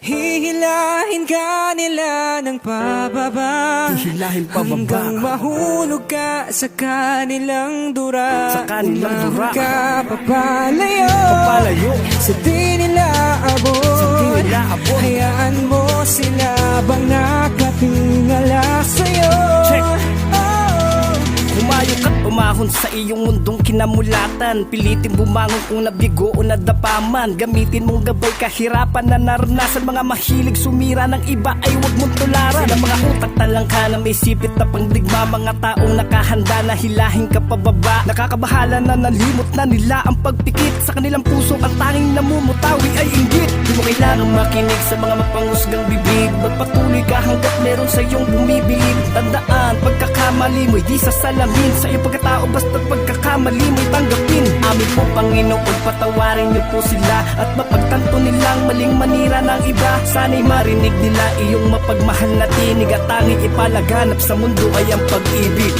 Hihilahin ka nila ng pababa, hihilahin pababa, hanggang mahulog ka sa kanilang dura. sa kanilang dura. Umahon ka papalayo, Papalayo, sa di nila abot. sa di nila abot. Hayaan mo sila bang nakatingala sa'yo. Check. Oh. Humayo ka't umahon sa iyong mundong kinamulatan. Pilitin bumangon kung nabigo o nadapaman. Gamitin mong gabay kahirapan na naranasan. Mga mahilig sumira ng iba ay huwag mong tularan. Sila mga utak talangka na may sipit na pangdigma. Mga taong nakahanda na hilahin ka pababa. Nakakabahala na nalimot na nila ang pagpikit. Sa kanilang puso ang tanging namumutawi ay inggit. Di mo kailangang makinig sa mga mapangusgang bibig. Magpatuloy ka hanggat meron sa iyong bumibilib. Tandaan, pagkakamali mo'y di sasalamin. Sa iyong pagkatao basta pagkakamali mo'y tanggapin. Amin po Panginoon, patawarin niyo po sila. At mapagtanto nilang maling manira ng iba. Sana'y marinig nila iyong mapagmahal na tinig. At tanging ipalaganap sa mundo ay ang pag-ibig.